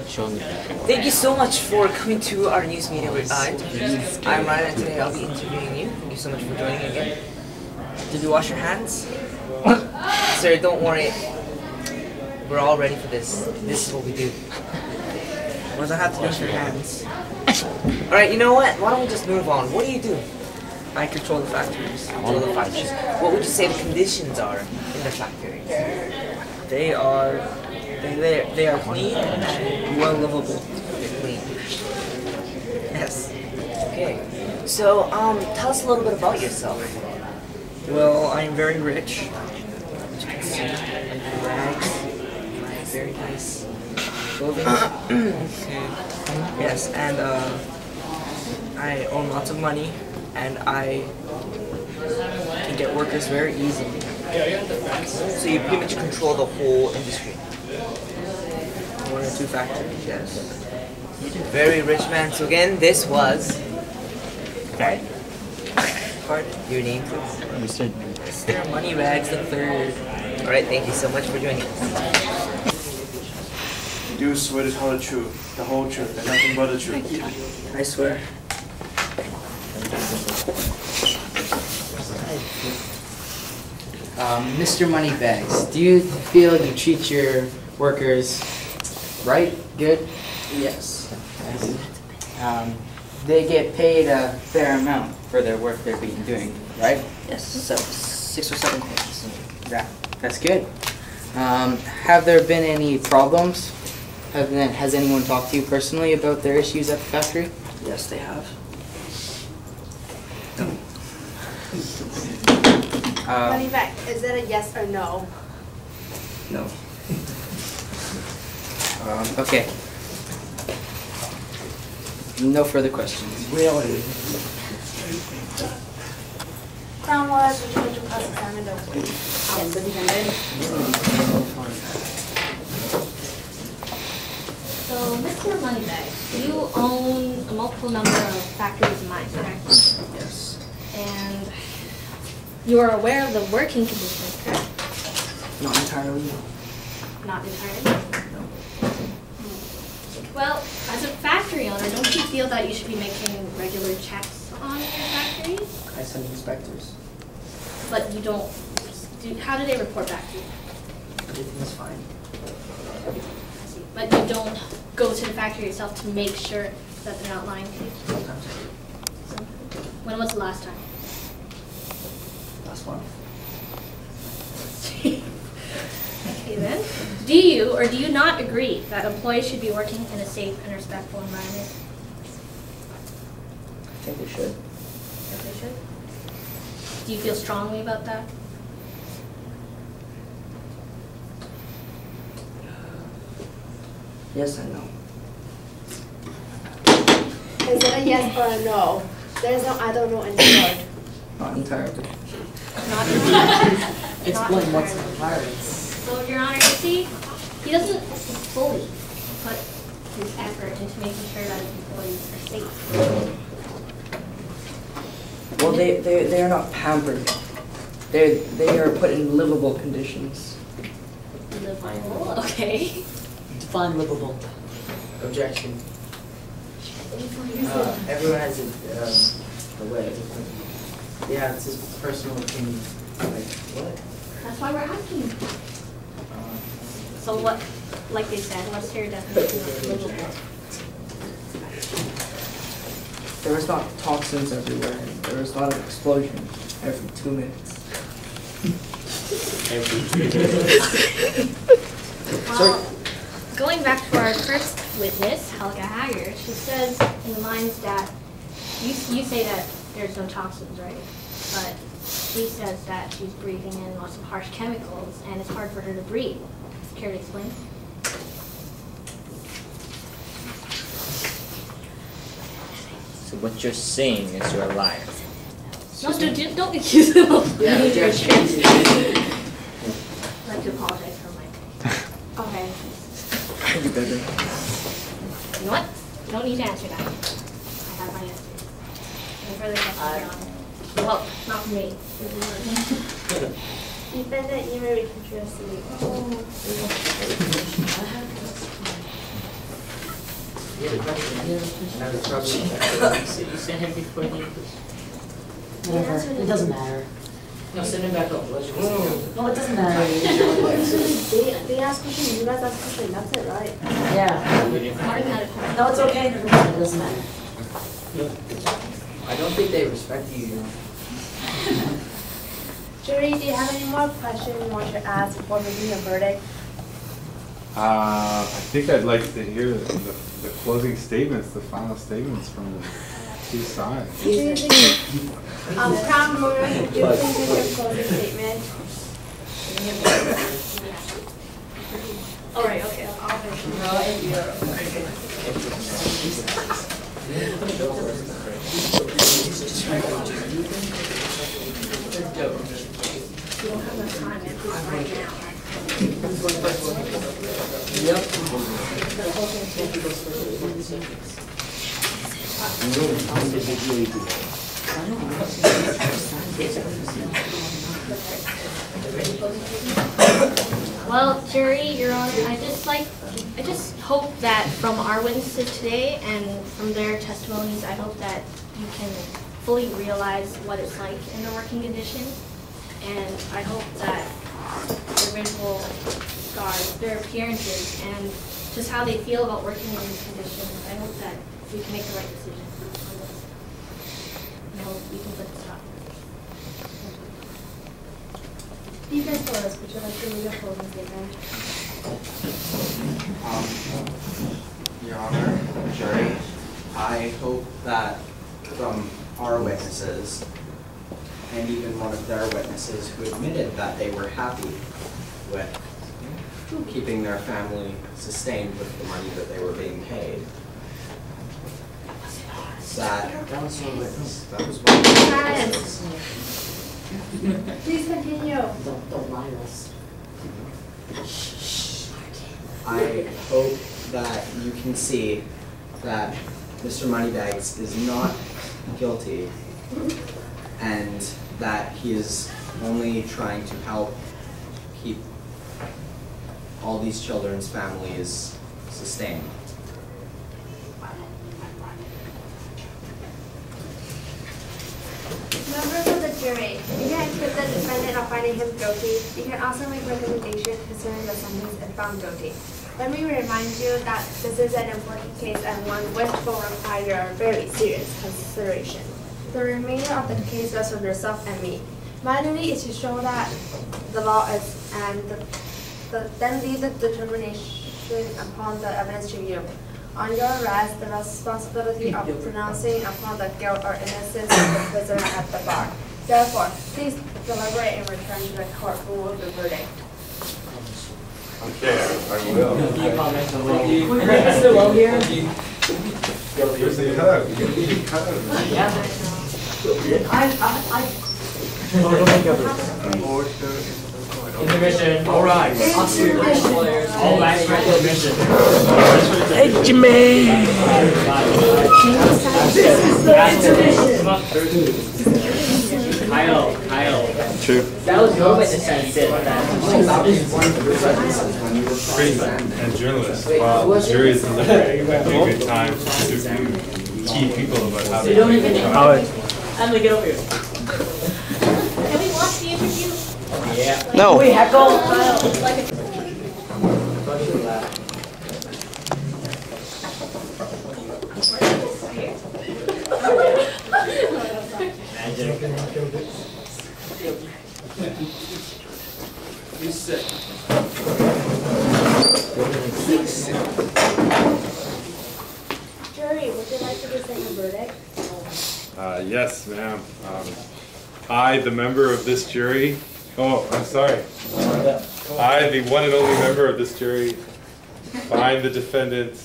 Thank you so much for coming to our news media interview. I'm Ryan and today I'll be interviewing you. Thank you so much for joining again. Did you wash your hands? Sir, don't worry. We're all ready for this. This is what we do. What does that have to do with your hands? Alright, you know what? Why don't we just move on? What do you do? I control the factories. Control the factories. What would you say the conditions are in the factories? They are clean and well livable. They're clean. Yes. Okay. So, tell us a little bit about yourself. Well, I'm very rich. Rags. Very nice. Clothing. Okay. Yes, and I own lots of money, and I can get workers very easily. So you pretty much control the whole industry. 1 or 2 factories, yes. Very rich man. So again, this was... Pardon? Your name, please? Mr. Mr. Moneybags the Third. Alright, thank you so much for joining us. Do swear to tell the truth, the whole truth, and nothing but the truth. I swear. Mr. Moneybags, do you feel you treat your workers right, good? Yes. They get paid a fair amount for their work they're being doing, right? Yes, 6 or 7 coins. Yeah, that's good. Have there been any problems? Has anyone talked to you personally about their issues at the factory? Yes, they have. Moneyback, is that a yes or no? No. Okay. No further questions. Really? Crown was, would you like to cross-examine the So, Mr. Moneybags, you own a multiple number of factories and mines, correct? Yes. And you are aware of the working conditions, correct? Not entirely, no. Not entirely. Well, as a factory owner, don't you feel that you should be making regular checks on your factories? I send inspectors. But you don't. How do they report back to you? Everything's fine. But you don't go to the factory yourself to make sure that they're not lying to you? Sometimes I do. When was the last time? Last one. Okay then. Do you or do you not agree that employees should be working in a safe and respectful environment? I think they should. Yes, they should. Do you feel strongly about that? Yes and no. Is it a yes or a no? There's no I don't know in the word. Not entirely. Not entirely. Explain what's entirely. entirely. So, Your Honor, you see, he doesn't fully put his effort into making sure that his employees are safe. Well, they are not pampered. They are put in livable conditions. Livable, okay. Define livable. Objection. Everyone has a way. Yeah, it's his personal opinion. Like, what? That's why we're asking. So what, like they said, what's your definition of livable? There is not toxins everywhere. There is not an explosion every 2 minutes. Well, going back to our first witness, Helga Hager, she says in the mines that, you say that there's no toxins, right? But she says that she's breathing in lots of harsh chemicals and it's hard for her to breathe. Care to explain? So what you're saying is you're a liar. No, don't accuse him of Yeah, being objection. I'd like to apologize for my... Okay. You better. You know what? You don't need to answer that. I have my answer. Any further questions, Your Honor? Well, not from me. Defendant, you may reconsider your seat. And I was probably You sent him before the. Whatever. It doesn't matter. no, send him back up. Let's just No, it doesn't matter. They ask questions, you guys ask questions, that's it, right? Yeah. No, it's okay. Never mind. It doesn't matter. I don't think they respect you, you know. Jury, do you have any more questions you want to ask before making a verdict? I think I'd like to hear the closing statements, the final statements from the two sides. Do you think, Crown Lawyer, do you think you can closing statement? All right, okay, I'll finish. You don't have enough time, it's right now. Well, jury, Your Honor, I just hope that from our witnesses today and from their testimonies, I hope that you can fully realize what it's like in the working conditions. And I hope that their visual scars, their appearances, and just how they feel about working in these conditions, I hope that we can make the right decision on this. And I hope we can put this stop. Defense lawyers, would you like to read a closing statement? Your Honor, jury, I hope that from our witnesses, and even one of their witnesses who admitted that they were happy with keeping their family sustained with the money that they were being paid, That was one witness. that was one of the Silence. witnesses. Please continue. Don't lie to us. I hope that you can see that Mr. Moneybags is not guilty and that he is only trying to help keep all these children's families sustained. Members of the jury, you can acquit the defendant of finding him guilty. You can also make recommendations concerning the sentence if found guilty. Let me remind you that this is an important case and one which will require very serious consideration. The remainder of the case rests on yourself and me. My duty is to show that the law is, and then leave the determination upon the evidence to you. On your rest, the responsibility of pronouncing upon the guilt or innocence of the prisoner at the bar. Therefore, please deliberate and return to the court who will the verdict. Okay, I will. Mr. Lowe here? There's a cut. You can cut it. Yeah. Intermission. All right. All right, intermission. Hey, Jimmy! Kyle. True. That was your witness that said And journalists, while the jury is deliberating, might be a good time to interview key people about how they don't even I'm gonna get over here. Can we watch the interview? Yeah. No. Wait, Heckle? You sit. Jury, would you like to present a verdict? Yes, ma'am. I, the member of this jury, I'm sorry. I, the one and only member of this jury, find the defendant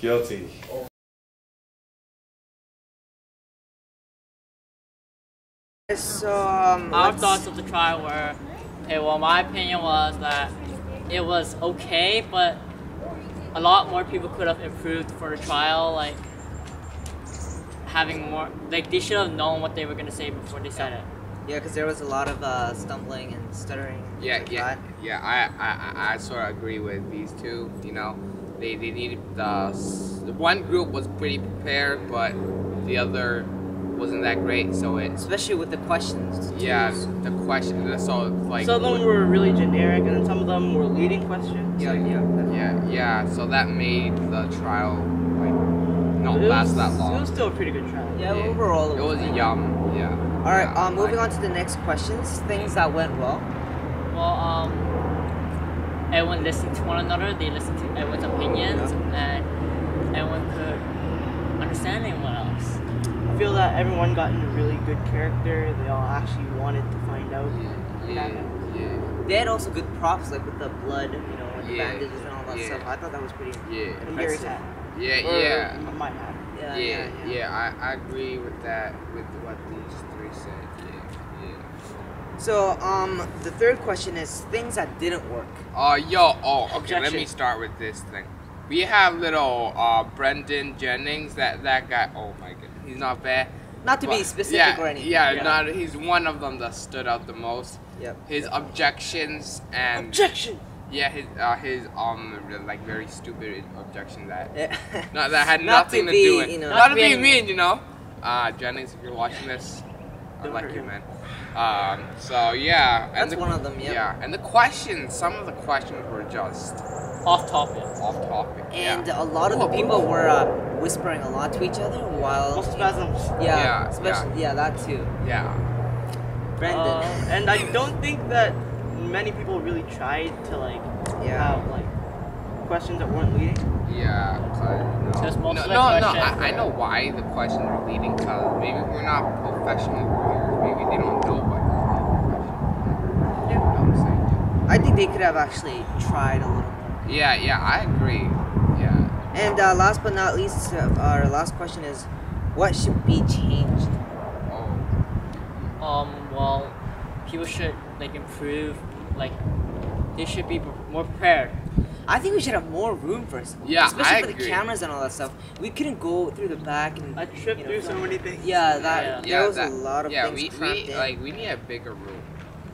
guilty. So, Our thoughts of the trial were, okay, well, my opinion was that it was okay, but a lot more people could have improved for the trial, like having more, like they should have known what they were going to say before they said it. Yeah, because there was a lot of stumbling and stuttering. And I sort of agree with these two. You know, they needed the one group was pretty prepared, but the other wasn't that great. So especially with the questions. Yeah, the questions. So like some of them were really generic, and then some of them were leading questions. Yeah. So that made the trial like not last that long. It was still a pretty good trial. Yeah, overall it was yum. Yeah. All right. Moving on to the next questions. Things that went well. Well, everyone listened to one another. They listened to everyone's opinions, and everyone could understand anyone else. I feel that everyone got in a really good character. They all actually wanted to find out. They had also good props, like with the blood, and the bandages and all that stuff. I thought that was pretty impressive. I agree with that, with what these three said. So, the third question is things that didn't work. Okay, let me start with this thing. We have little Brendan Jennings, that guy, oh my goodness, he's not bad. Not to be specific or anything. He's one of them that stood out the most. His objections and... Yeah, his like very stupid objection that that had nothing to do with not to be mean, Jennings, if you're watching this, I like you, man. So yeah, that's one of them. Yeah, and the questions, some of the questions were just off topic. And a lot of the people were whispering a lot to each other while spasms. Especially that too. Yeah. Brendan. And I don't think that many people really tried to have questions that weren't leading. Yeah, I know why the questions are leading, because maybe we're not professional lawyers. Maybe they don't know what I'm saying. I think they could have actually tried a little more. Yeah, I agree. Yeah. And last but not least, our last question is, what should be changed? Well, people should improve. They should be more prepared. I think we should have more room for us. Yeah, especially for the cameras and all that stuff. We couldn't go through the back and I tripped through so many things. There was a lot of things cramped in. We need a bigger room.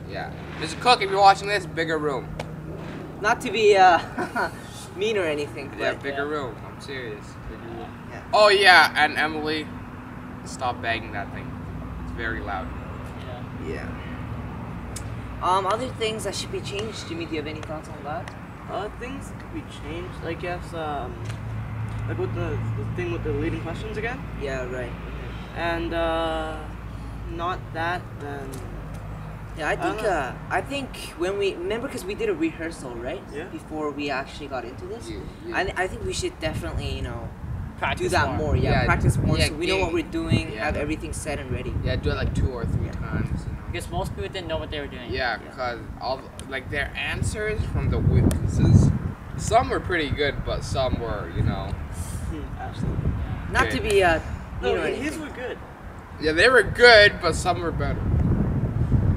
Yeah, Mr. Cook, if you're watching this, bigger room. Not to be mean or anything. But bigger room. I'm serious. Bigger room. Yeah. Oh yeah, and Emily, stop banging that thing. It's very loud. Yeah. Other things that should be changed. Jimmy, do you have any thoughts on that? Things could be changed, I guess. Like with the thing with the leading questions again. Yeah, right. And not that, then. Yeah, I think when we remember, because we did a rehearsal, right? Yeah. Before we actually got into this. Yeah. I think we should definitely, practice do that more. Practice more, so we know what we're doing. Yeah. Have everything set and ready. Yeah, do it 2 or 3 times. Because most people didn't know what they were doing. Yeah, because all their answers from the witnesses, some were pretty good, but some were, Absolutely. Not to be his were good. Yeah, they were good, but some were better.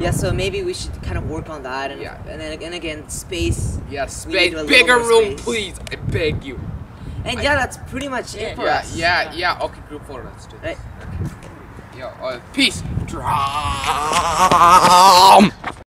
Yeah, so maybe we should kind of work on that, and then again, space. Yeah, space, bigger room, please. I beg you. And that's pretty much it for us. Yeah. Okay, group photo. Let's do this. Right. Yo, peace. Drum.